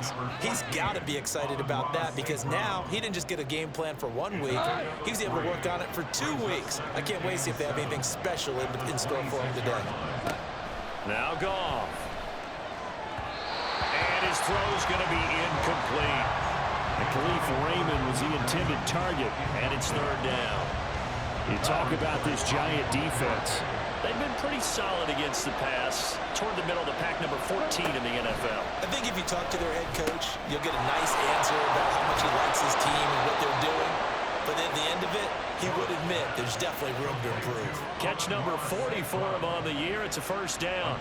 skills. He's got to be excited about that because now he didn't just get a game plan for 1 week. He was able to work on it for 2 weeks. I can't wait to see if they have anything special in store for him today. Now Goff. And his throw's going to be incomplete. And Khalif Raymond was the intended target, and it's third down. You talk about this Giant defense. They've been pretty solid against the pass, toward the middle of the pack, number 14 in the NFL. I think if you talk to their head coach, you'll get a nice answer about how much he likes his team and what they're doing. But at the end of it, he would admit there's definitely room to improve. Catch number 40 for him on the year. It's a first down.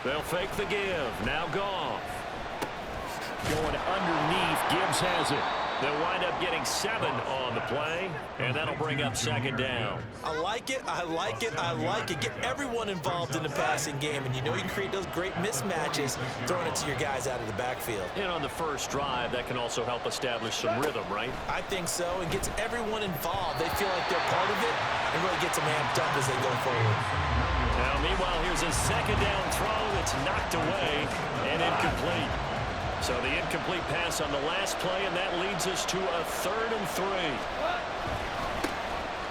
They'll fake the give. Now Goff. Going underneath. Gibbs has it. They'll wind up getting 7 on the play, and that'll bring up second down. I like it, I like it, I like it. Get everyone involved in the passing game, and you know you can create those great mismatches throwing it to your guys out of the backfield. And on the first drive, that can also help establish some rhythm, right? I think so. It gets everyone involved. They feel like they're part of it, and really gets them amped up as they go forward. Now, meanwhile, here's a second down throw that's knocked away and incomplete. So the incomplete pass on the last play, and that leads us to a 3rd and 3.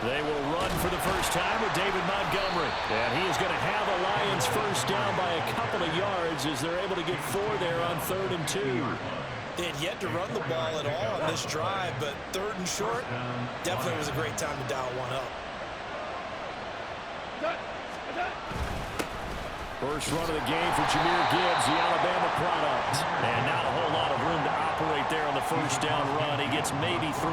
They will run for the first time with David Montgomery. And he is going to have a Lions first down by a couple of yards as they're able to get 4 there on 3rd and 2. They had yet to run the ball at all on this drive, but 3rd and short, definitely was a great time to dial one up. First run of the game for Jahmyr Gibbs, the Alabama product. And not a whole lot of room to operate there on the first down run. He gets maybe 3.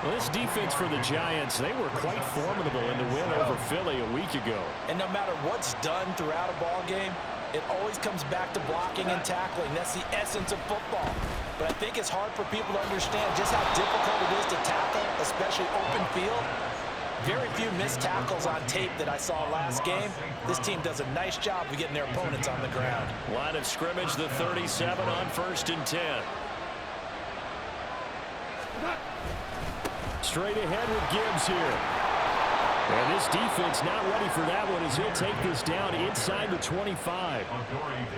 Well, this defense for the Giants, they were quite formidable in the win over Philly a week ago. And no matter what's done throughout a ball game, it always comes back to blocking and tackling. That's the essence of football. But I think it's hard for people to understand just how difficult it is to tackle, especially open field. Very few missed tackles on tape that I saw last game. This team does a nice job of getting their opponents on the ground. Line of scrimmage, the 37 on 1st and 10. Straight ahead with Gibbs here. And this defense not ready for that one as he'll take this down inside the 25.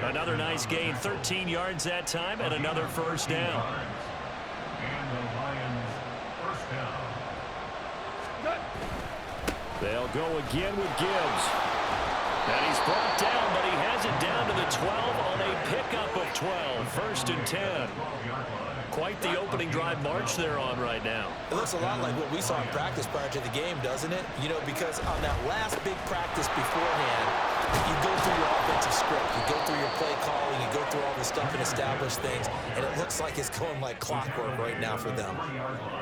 Another nice gain, 13 yards that time, and another first down. They'll go again with Gibbs. And he's brought down, but he has it down to the 12 on a pickup of 12. 1st and 10. Quite the opening drive march they're on right now. It looks a lot like what we saw in practice prior to the game, doesn't it? You know, because on that last big practice beforehand, you go through your offensive script, you go through your play calling, you go through all the stuff and establish things, and it looks like it's going like clockwork right now for them.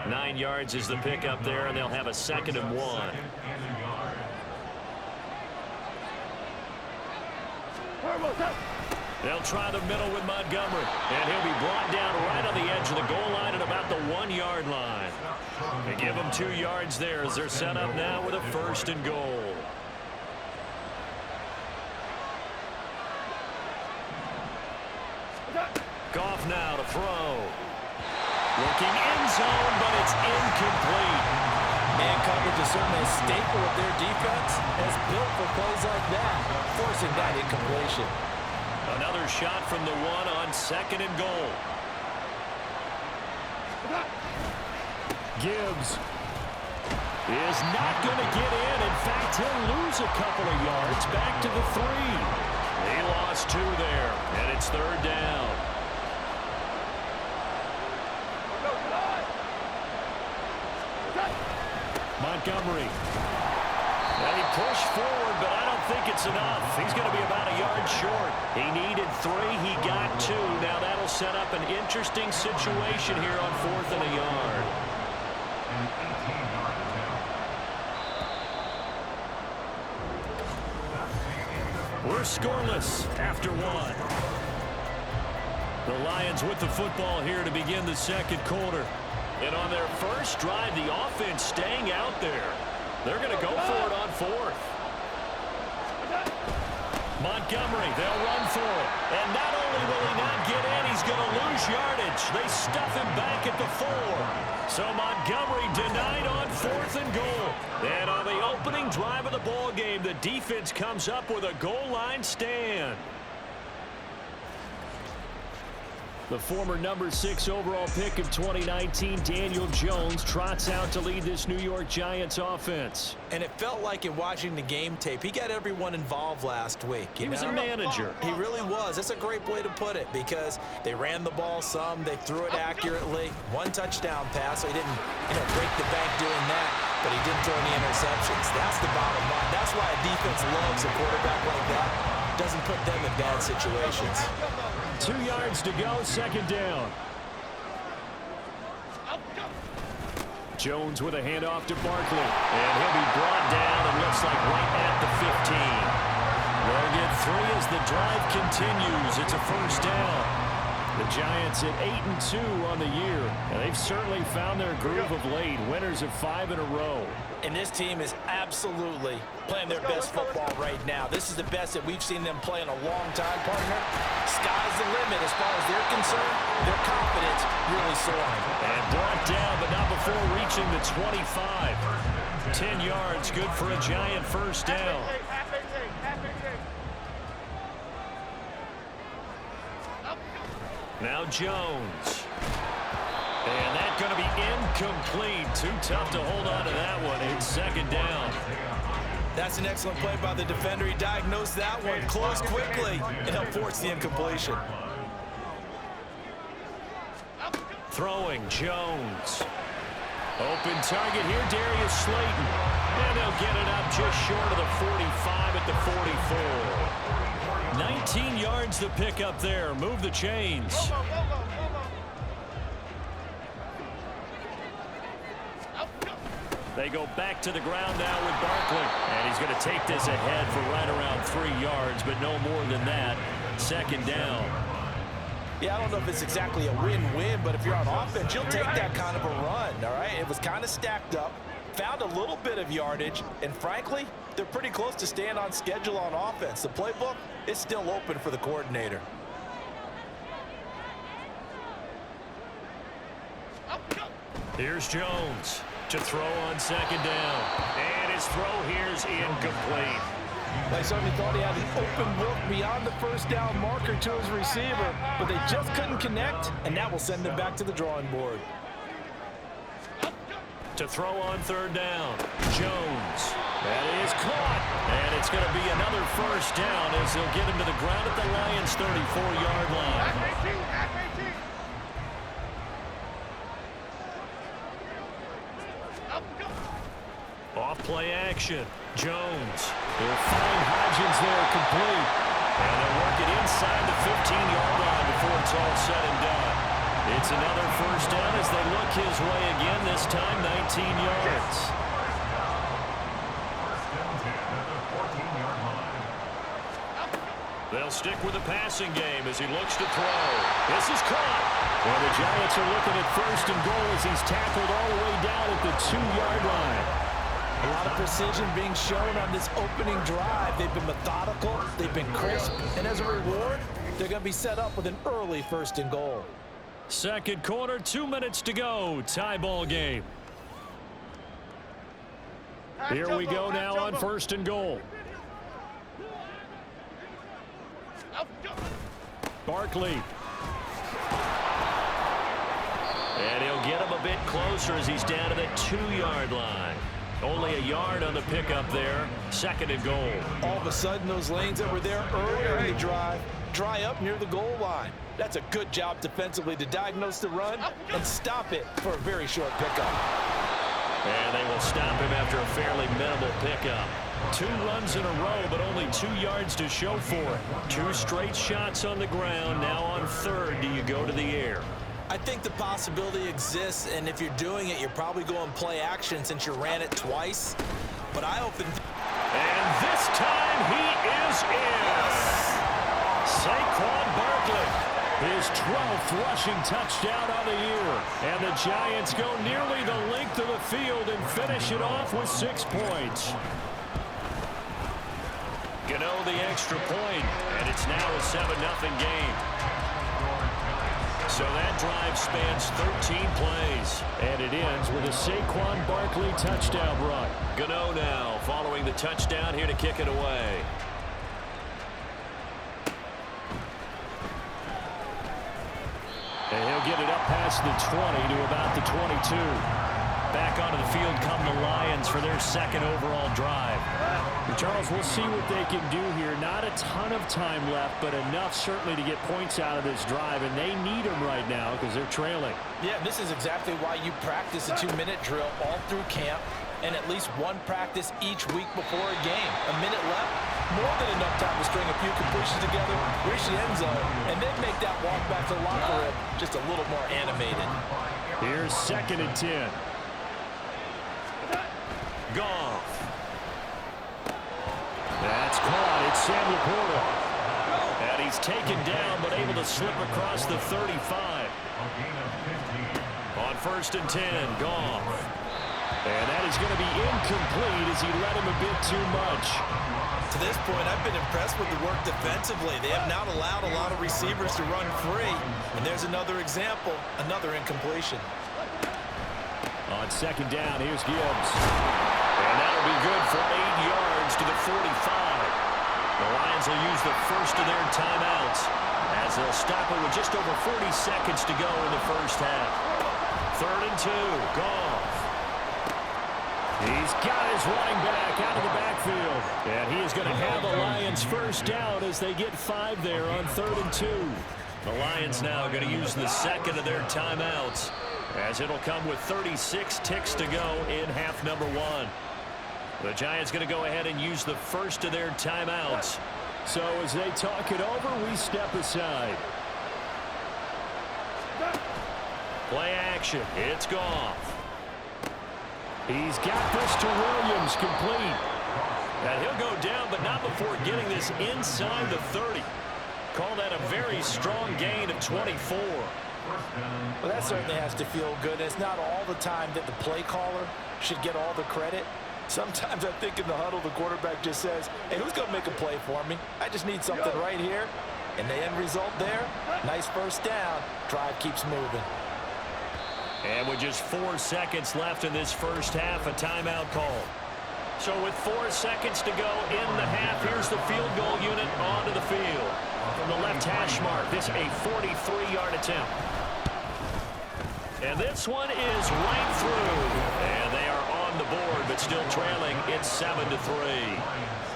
9 yards is the pickup there, and they'll have a 2nd and 1. They'll try the middle with Montgomery, and he'll be brought down right on the edge of the goal line at about the 1-yard line. They give him 2 yards there as they're set up now with a 1st and goal. Goff now to throw. Looking end zone, but it's incomplete. Man coverage is certainly a staple of their defense, and it's built for plays like that, forcing that incompletion. Another shot from the 1 on 2nd and goal. Gibbs is not going to get in. In fact, he'll lose a couple of yards back to the 3. He lost 2 there, and it's 3rd down. Montgomery. And he pushed forward, but I don't think it's enough. He's going to be about a yard short. He needed 3. He got 2. Now that'll set up an interesting situation here on 4th and a yard. We're scoreless after 1. The Lions with the football here to begin the 2nd quarter. And on their first drive, the offense staying out there. They're going to go for it on 4th. Montgomery, they'll run for it. And not only will he not get in, he's going to lose yardage. They stuff him back at the 4. So Montgomery denied on 4th and goal. And on the opening drive of the ball game, the defense comes up with a goal line stand. The former number 6 overall pick of 2019, Daniel Jones, trots out to lead this New York Giants offense. And it felt like in watching the game tape, he got everyone involved last week. He was a manager. He really was. That's a great way to put it because they ran the ball some, they threw it accurately. 1 touchdown pass, so he didn't break the bank doing that, but he didn't throw any interceptions. That's the bottom line. That's why a defense loves a quarterback like that. Doesn't put them in bad situations. 2 yards to go, 2nd down. Jones with a handoff to Barkley. And he'll be brought down, it looks like right at the 15. They'll get 3 as the drive continues. It's a 1st down. The Giants at 8-2 on the year. And they've certainly found their groove of late. Winners of 5 in a row. And this team is absolutely playing their best football right now. This is the best that we've seen them play in a long time, partner. Sky's the limit as far as they're concerned. Their confidence really soaring. And brought down, but not before reaching the 25. 10 yards, good for a Giant 1st down. Now Jones. And that's going to be incomplete. Too tough to hold on to that one. It's 2nd down. That's an excellent play by the defender. He diagnosed that one close quickly and helped force the incompletion. Throwing Jones. Open target here, Darius Slayton. And they'll get it up just short of the 45 at the 44. 19 yards to pick up there. Move the chains. They go back to the ground now with Barkley. And he's going to take this ahead for right around 3 yards, but no more than that. 2nd down. Yeah, I don't know if it's exactly a win-win, but if you're on offense, you'll take that kind of a run, all right? It was kind of stacked up, found a little bit of yardage, and frankly, they're pretty close to staying on schedule on offense. The playbook is still open for the coordinator. Here's Jones to throw on 2nd down. And his throw here is incomplete. They certainly thought he had an open look beyond the 1st down marker to his receiver, but they just couldn't connect, and that will send them back to the drawing board. To throw on 3rd down, Jones. That is caught. And it's going to be another 1st down as they'll get him to the ground at the Lions' 34-yard line. Off play action. Jones. They'll find Hodgins there complete. And they'll work it inside the 15-yard line before it's all said and done. It's another 1st down as they look his way again, this time 19 yards. They'll stick with the passing game as he looks to throw. This is caught. And the Giants are looking at 1st and goal as he's tackled all the way down at the 2-yard line. A lot of precision being shown on this opening drive. They've been methodical, they've been crisp, and as a reward, they're going to be set up with an early 1st and goal. 2nd quarter, 2 minutes to go. Tie ball game. Here we go now on 1st and goal. Barkley. And he'll get him a bit closer as he's down to the 2-yard line. Only a yard on the pickup there. 2nd and goal. All of a sudden, those lanes that were there earlier in the drive dry up near the goal line. That's a good job defensively to diagnose the run and stop it for a very short pickup. And they will stop him after a fairly minimal pickup. 2 runs in a row, but only 2 yards to show for it. 2 straight shots on the ground. Now on 3rd, do you go to the air? I think the possibility exists, and if you're doing it, you're probably going play action since you ran it twice. But I opened. And this time he is in. Saquon Barkley, his 12th rushing touchdown on the year. And the Giants go nearly the length of the field and finish it off with 6 points. Gano the extra point, and it's now a 7-0 game. So that drive spans 13 plays. And it ends with a Saquon Barkley touchdown run. Gano now following the touchdown here to kick it away. And he'll get it up past the 20 to about the 22. Back onto the field come the Lions for their second overall drive. Charles, we'll see what they can do here. Not a ton of time left, but enough certainly to get points out of this drive, and they need them right now because they're trailing. Yeah, this is exactly why you practice a 2-minute drill all through camp and at least one practice each week before a game. A minute left, more than enough time to string a few completions together, reach the end zone, and then make that walk back to the locker room just a little more animated. Here's 2nd and 10. Goff. That's caught. It's Sam Laporta. And he's taken down, but able to slip across the 35. On 1st and 10, Goff. And that is going to be incomplete as he let him a bit too much. To this point, I've been impressed with the work defensively. They have not allowed a lot of receivers to run free. And there's another example, another incompletion. On 2nd down, here's Gibbs. And that'll be good for 8 yards to the 45. The Lions will use the first of their timeouts as they'll stop it with just over 40 seconds to go in the first half. 3rd and 2, Goff. He's got his running back out of the backfield. And he is going to have the Lions first down as they get 5 there on 3rd and 2. The Lions now going to use the second of their timeouts as it'll come with 36 ticks to go in half number 1. The Giants going to go ahead and use the first of their timeouts. So as they talk it over, we step aside. Play action. It's Goff. He's got this to Williams, complete. And he'll go down, but not before getting this inside the 30. Call that a very strong gain of 24. Well, that certainly has to feel good. It's not all the time that the play caller should get all the credit. Sometimes I think in the huddle, the quarterback just says, hey, who's going to make a play for me? I just need something right here. And the end result there, nice first down. Drive keeps moving. And with just 4 seconds left in this first half, a timeout call. So with 4 seconds to go in the half, here's the field goal unit onto the field. From the left hash mark, this a 43-yard attempt. And this one is right through. And they are on the board, but still trailing. It's 7-3.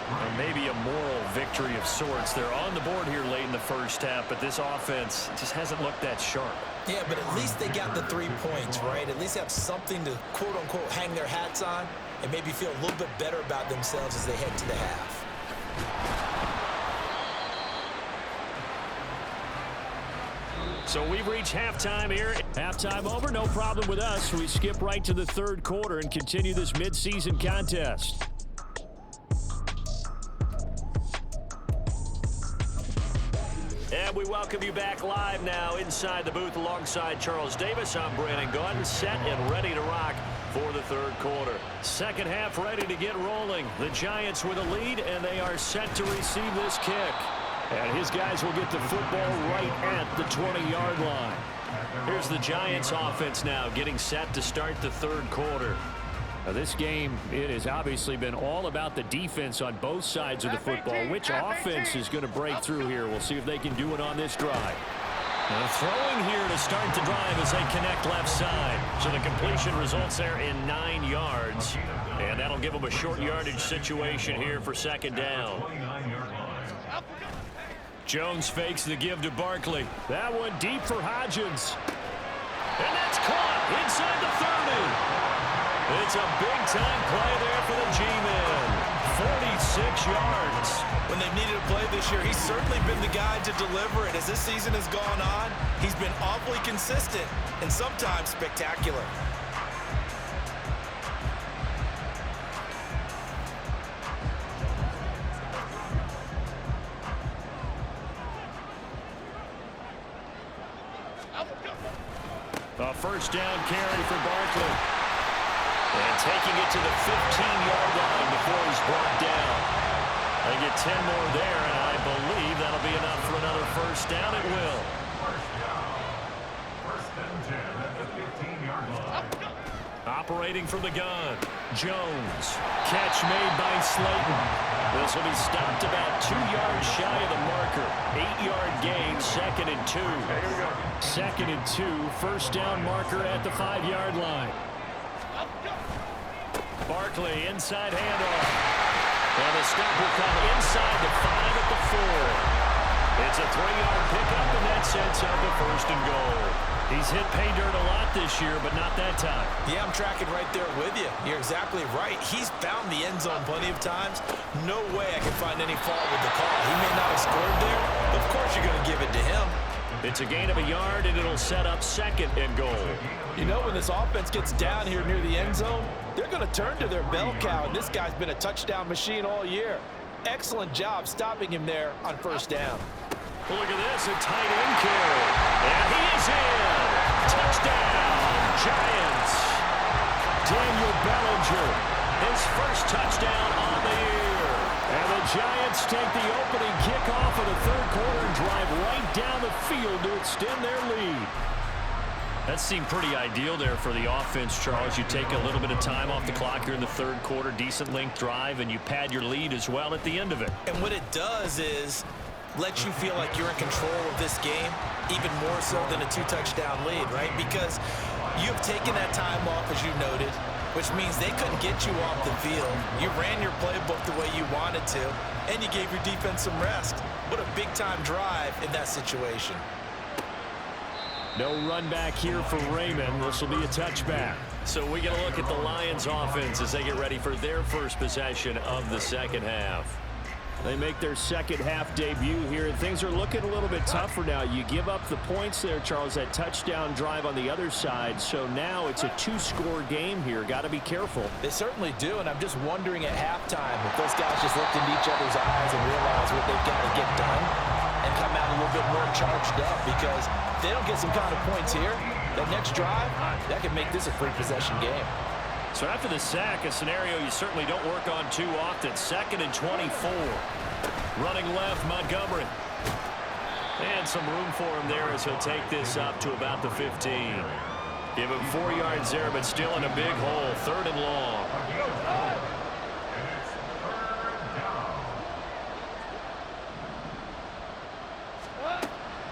And maybe a moral victory of sorts. They're on the board here late in the first half, but this offense just hasn't looked that sharp. Yeah, but at least they got the 3 points, right? At least have something to, quote-unquote, hang their hats on and maybe feel a little bit better about themselves as they head to the half. So we've reached halftime here. Halftime over, no problem with us. We skip right to the 3rd quarter and continue this midseason contest. And we welcome you back live now inside the booth alongside Charles Davis. I'm Brandon Gordon, set and ready to rock for the 3rd quarter. Second half ready to get rolling. The Giants with a lead, and they are set to receive this kick. And his guys will get the football right at the 20-yard line. Here's the Giants offense now getting set to start the 3rd quarter. Now this game, it has obviously been all about the defense on both sides of the football. Which offense is going to break through here? We'll see if they can do it on this drive. Now throwing here to start the drive as they connect left side. So the completion results there in 9 yards. And that'll give them a short yardage situation here for 2nd down. Jones fakes the give to Barkley. That one deep for Hodgins. And that's caught inside the 30. It's a big-time play there for the G-Men. 46 yards. When they've needed a play this year, he's certainly been the guy to deliver it. As this season has gone on, he's been awfully consistent and sometimes spectacular. A first down carry for Barkley. And taking it to the 15-yard line before he's brought down. They get 10 more there, and I believe that'll be enough for another first down. It will. First and 10 at the 15-yard line. Operating from the gun, Jones. Catch made by Slayton. This will be stopped about 2 yards shy of the marker. 8-yard gain, 2nd and 2. 2nd and 2, first down marker at the 5-yard line. Barkley, inside handoff. And the stop will come inside the 5 at the 4. It's a 3-yard pickup, and that sets up a first and goal. He's hit pay dirt a lot this year, but not that time. Yeah, I'm tracking right there with you. You're exactly right. He's found the end zone plenty of times. No way I can find any fault with the call. He may not have scored there, but of course you're going to give it to him. It's a gain of a yard, and it'll set up 2nd and goal. You know, when this offense gets down here near the end zone, they're going to turn to their bell cow, and this guy's been a touchdown machine all year. Excellent job stopping him there on first down. Well, look at this, a tight end carry. And he is in. Touchdown, Giants. Daniel Bellinger, his first touchdown on the year. And the Giants take the opening kickoff of the 3rd quarter and drive right down the field to extend their lead. That seemed pretty ideal there for the offense, Charles. You take a little bit of time off the clock here in the 3rd quarter, decent length drive, and you pad your lead as well at the end of it. And what it does is let you feel like you're in control of this game, even more so than a 2-touchdown lead, right? Because you've taken that time off, as you noted, which means they couldn't get you off the field. You ran your playbook the way you wanted to, and you gave your defense some rest. What a big-time drive in that situation. No run back here for Raymond. This will be a touchback. So we get a look at the Lions offense as they get ready for their first possession of the 2nd half. They make their 2nd half debut here. Things are looking a little bit tougher now. You give up the points there, Charles, that touchdown drive on the other side. So now it's a 2-score game here. Got to be careful. They certainly do, and I'm just wondering at halftime if those guys just looked into each other's eyes and realize what they've got to get done and come out a little bit more charged up, because if they don't get some kind of points here, that next drive, that could make this a free-possession game. So after the sack, a scenario you certainly don't work on too often. 2nd and 24. Running left, Montgomery. And some room for him there as he'll take this up to about the 15. Give him 4 yards there, but still in a big hole. 3rd and long.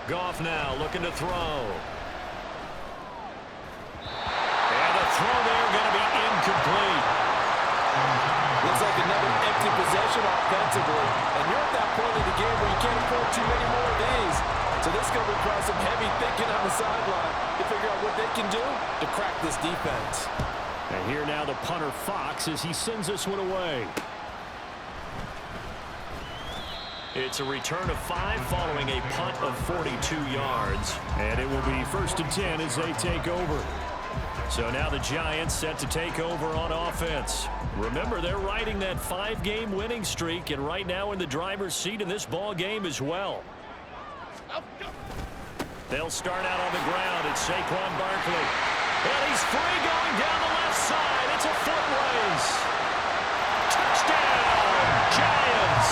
Goff now looking to throw. Throw there going to be incomplete. Looks like another empty possession offensively. And you're at that point in the game where you can't afford too many more of these. So this is going to require some heavy thinking on the sideline to figure out what they can do to crack this defense. And here now the punter Fox as he sends this one away. It's a return of 5 following a punt of 42 yards. And it will be 1st and 10 as they take over. So now the Giants set to take over on offense. Remember, they're riding that 5-game winning streak, and right now in the driver's seat in this ball game as well. They'll start out on the ground. It's Saquon Barkley. And he's free going down the left side. It's a foot race. Touchdown, Giants.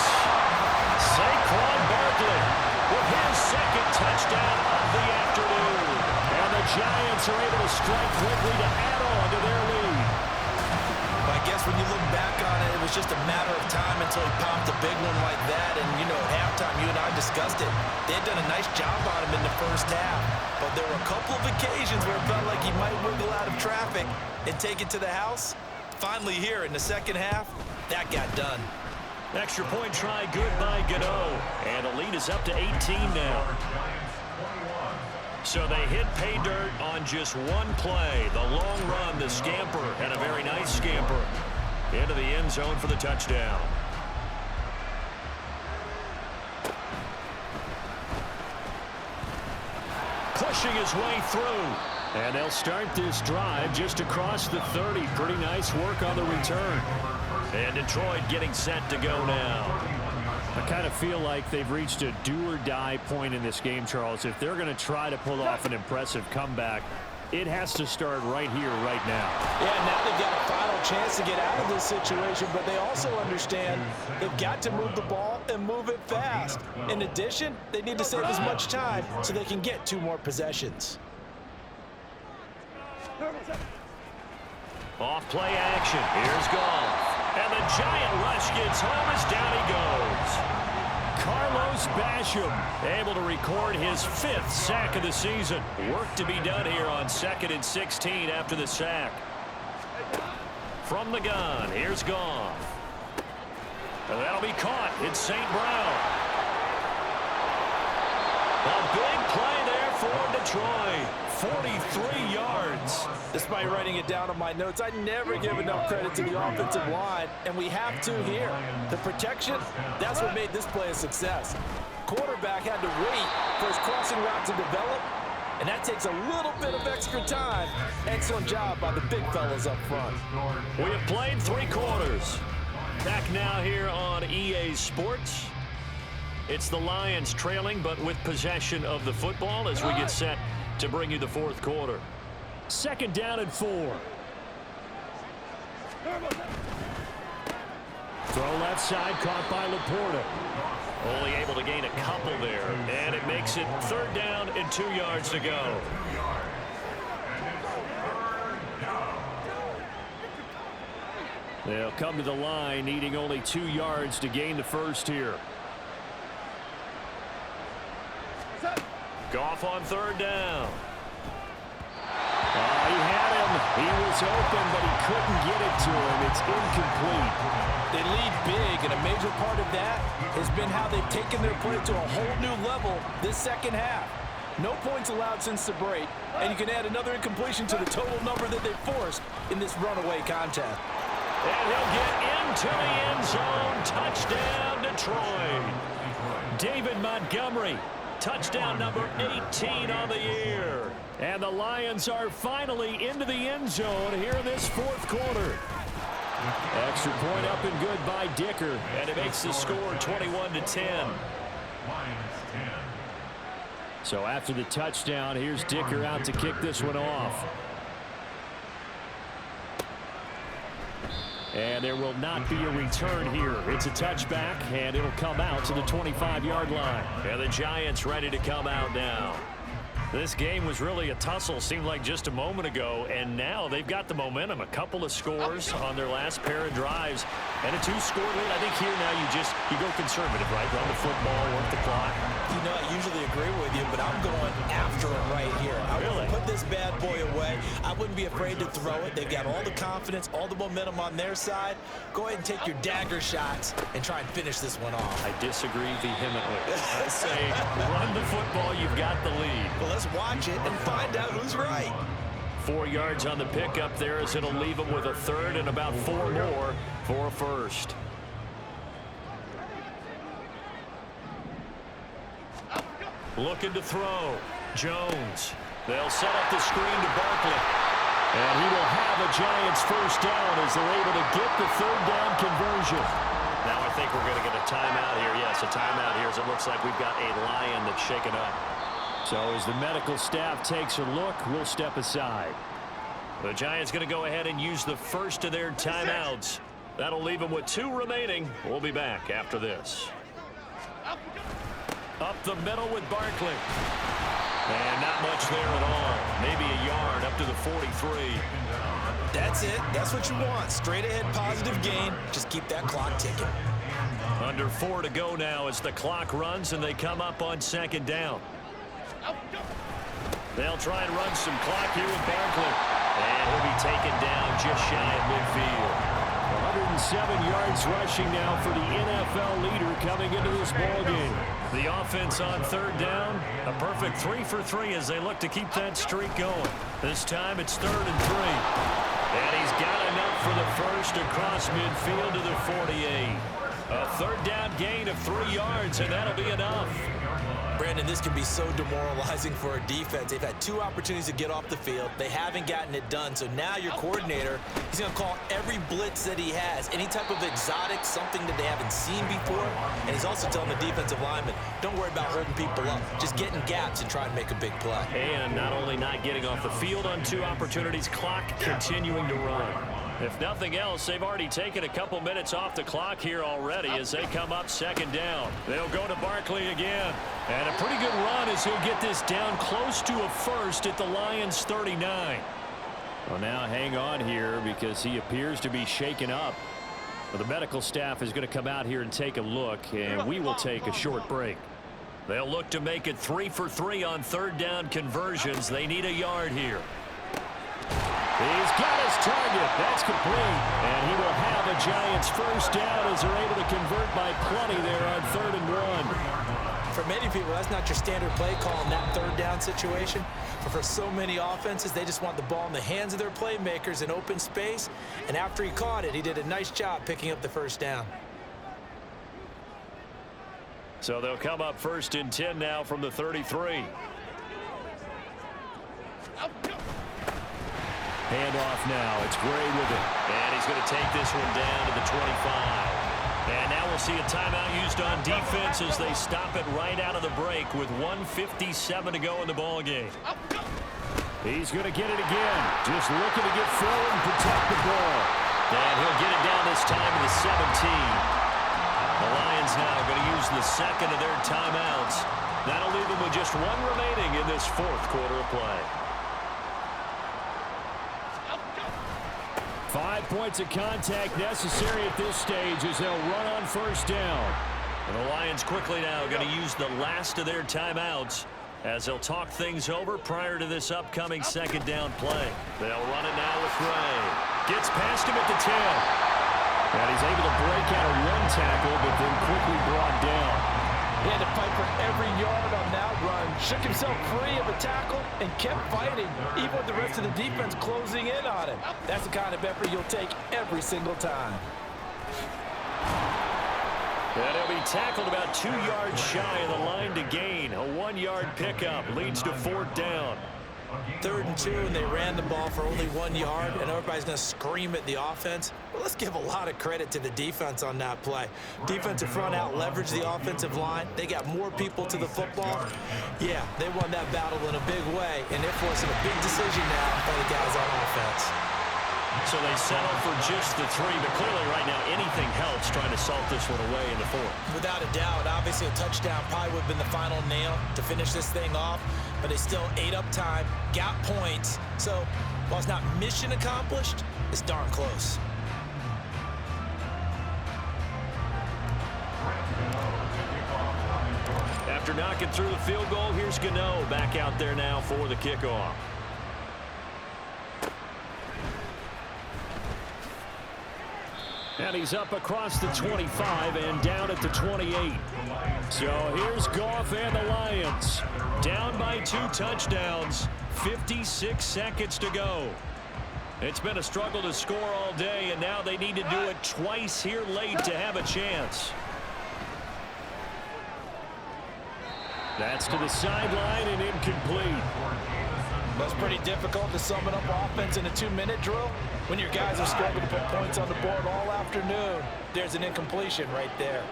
Saquon Barkley with his 2nd touchdown of the afternoon. And the Giants are able to strike quickly to add on to their lead. I guess when you look back on it, it was just a matter of time until he popped a big one like that. And, you know, at halftime, you and I discussed it. They had done a nice job on him in the first half. But there were a couple of occasions where it felt like he might wiggle out of traffic and take it to the house. Finally here in the 2nd half, that got done. Extra point try good by Gano. And the lead is up to 18 now. So they hit pay dirt on just one play. The long run, the scamper, and a very nice scamper into the end zone for the touchdown. Pushing his way through. And they'll start this drive just across the 30. Pretty nice work on the return. And Detroit getting set to go now. I kind of feel like they've reached a do-or-die point in this game, Charles. If they're going to try to pull off an impressive comeback, It has to start right here, right now. Yeah, now they've got a final chance to get out of this situation, but they also understand they've got to move the ball and move it fast. In addition, they need to save as much time so they can get 2 more possessions. Off play action. Here's Goff. And the giant rush gets home as down he goes. Carlos Basham able to record his 5th sack of the season. Work to be done here on 2nd and 16 after the sack. From the gun, here's Goff. And that'll be caught. It's St. Brown. A big play there for Detroit. 43 yards. Despite writing it down on my notes, I never give enough credit to the offensive line, and we have to here. The protection, that's what made this play a success. Quarterback had to wait for his crossing route to develop, and that takes a little bit of extra time. Excellent job by the big fellas up front. We have played 3 quarters. Back now here on EA Sports. It's the Lions trailing, but with possession of the football as we get set to bring you the 4th quarter. 2nd down and 4. Throw left side, caught by Laporta. Only able to gain a couple there, and it makes it 3rd down and 2 yards to go. They'll come to the line, needing only 2 yards to gain the first here. Goff on 3rd down. He had him. He was open, but he couldn't get it to him. It's incomplete. They lead big, and a major part of that has been how they've taken their play to a whole new level this second half. No points allowed since the break, and you can add another incompletion to the total number that they've forced in this runaway contest. And he'll get into the end zone. Touchdown, Detroit. David Montgomery. Touchdown number 18 on the year. And the Lions are finally into the end zone here in this 4th quarter. Extra point up and good by Dicker. And it makes the score 21-10. So after the touchdown, here's Dicker out to kick this one off. And there will not be a return here. It's a touchback, and it'll come out to the 25-yard line. And the Giants ready to come out now. This game was really a tussle, seemed like just a moment ago, and now they've got the momentum. A couple of scores on their last pair of drives, and a 2-score lead. I think here now you go conservative, right? Run the football, work the clock. You know, I usually agree with you, but I'm going after it right here. I Really? want to put this bad boy away. I wouldn't be afraid to throw it. They've got all the confidence, all the momentum on their side. Go ahead and take your dagger shots and try and finish this one off. I disagree vehemently. I say run the football, you've got the lead. Well, let's watch it and find out who's right. 4 yards on the pickup there as it'll leave them with a 3rd and about 4 more for a first. Looking to throw. Jones. They'll set up the screen to Barkley. And he will have a Giants first down as they're able to get the 3rd down conversion. Now I think we're going to get a timeout here. Yes, a timeout here as it looks like we've got a Lion that's shaken up. So as the medical staff takes a look, we'll step aside. The Giants going to go ahead and use the first of their timeouts. That'll leave them with 2 remaining. We'll be back after this. Up the middle with Barkley. And not much there at all. Maybe a yard up to the 43. That's it. That's what you want. Straight ahead positive gain. Just keep that clock ticking. Under 4 to go now as the clock runs and they come up on 2nd down. They'll try and run some clock here with Barkley. And he'll be taken down just shy of midfield. 107 yards rushing now for the NFL leader coming into this ballgame. The offense on 3rd down. A perfect 3 for 3 as they look to keep that streak going. This time it's 3rd and 3. And he's got enough for the first across midfield to the 48. A 3rd down gain of 3 yards, and that'll be enough. Brandon, this can be so demoralizing for a defense. They've had 2 opportunities to get off the field. They haven't gotten it done. So now your coordinator, he's going to call every blitz that he has, any type of exotic, something that they haven't seen before. And he's also telling the defensive lineman, don't worry about holding people up. Just get in gaps and try to make a big play. And not only not getting off the field on 2 opportunities, clock continuing to run. If nothing else, they've already taken a couple minutes off the clock here already as they come up 2nd down. They'll go to Barkley again. And a pretty good run as he'll get this down close to a first at the Lions' 39. Well, now hang on here because he appears to be shaken up. Well, the medical staff is going to come out here and take a look, and we will take a short break. They'll look to make it 3 for 3 on 3rd down conversions. They need a yard here. He's got his target. That's complete. And he will have a Giants first down as they're able to convert by plenty there on 3rd and 1. For many people, that's not your standard play call in that 3rd down situation. But for so many offenses, they just want the ball in the hands of their playmakers in open space. And after he caught it, he did a nice job picking up the first down. So they'll come up 1st and 10 now from the 33. Handoff now. It's Gray with it. And he's going to take this one down to the 25. And now we'll see a timeout used on defense as they stop it right out of the break with 1:57 to go in the ballgame. He's going to get it again. Just looking to get forward and protect the ball. And he'll get it down this time to the 17. The Lions now going to use the 2nd of their timeouts. That'll leave them with just 1 remaining in this 4th quarter of play. 5 points of contact necessary at this stage as they'll run on 1st down. And the Lions quickly now going to use the last of their timeouts as they'll talk things over prior to this upcoming 2nd down play. They'll run it now with Ray. Gets past him at the 10. And he's able to break out of 1 tackle, but then quickly brought down. He had to fight for every yard on that run. Shook himself free of a tackle and kept fighting, even with the rest of the defense closing in on him. That's the kind of effort you'll take every single time. And he'll be tackled about 2 yards shy of the line to gain. A 1-yard pickup leads to 4th down. 3rd and 2, and they ran the ball for only 1 yard, and everybody's going to scream at the offense. Well, let's give a lot of credit to the defense on that play. Defensive front out leveraged the offensive line. They got more people to the football. Yeah, they won that battle in a big way, and they're forcing a big decision now by the guys on offense. So they settle for just the 3, but clearly right now anything helps trying to salt this one away in the 4th. Without a doubt, obviously a touchdown probably would have been the final nail to finish this thing off, but they still ate up time, got points. So while it's not mission accomplished, it's darn close. After knocking through the field goal, here's Gano back out there now for the kickoff. And he's up across the 25 and down at the 28. So here's Goff and the Lions. Down by 2 touchdowns. 56 seconds to go. It's been a struggle to score all day, and now they need to do it twice here late to have a chance. That's to the sideline and incomplete. That's pretty difficult to summon up offense in a 2-minute drill when your guys have struggled to put points on the board all afternoon. There's an incompletion right there.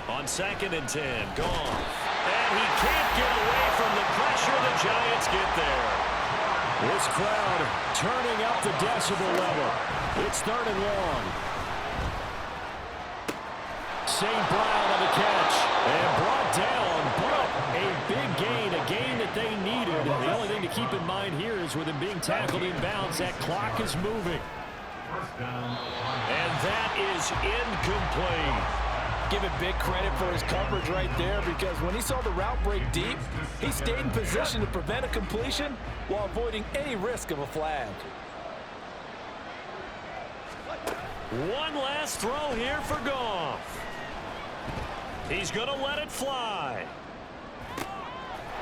On 2nd and 10, Goff. And he can't get away from the pressure. The Giants get there. This crowd turning up the decibel level. It's 3rd and long. St. Brown on the catch and brought down, but a big gain, a gain that they needed. The only thing to keep in mind here is with him being tackled in bounds, that clock is moving. And that is incomplete. Give it big credit for his coverage right there, because when he saw the route break deep, he stayed in position to prevent a completion while avoiding any risk of a flag. One last throw here for Goff. He's going to let it fly.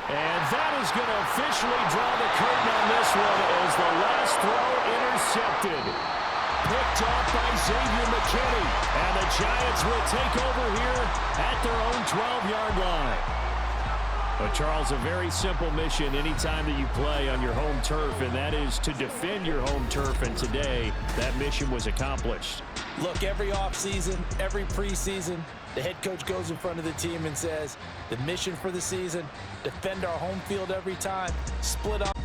And that is going to officially draw the curtain on this one as the last throw intercepted. Picked off by Xavier McKinney. And the Giants will take over here at their own 12-yard line. But, Charles, a very simple mission anytime that you play on your home turf, and that is to defend your home turf. And today, that mission was accomplished. Look, every offseason, every preseason, the head coach goes in front of the team and says, the mission for the season, defend our home field every time, split up.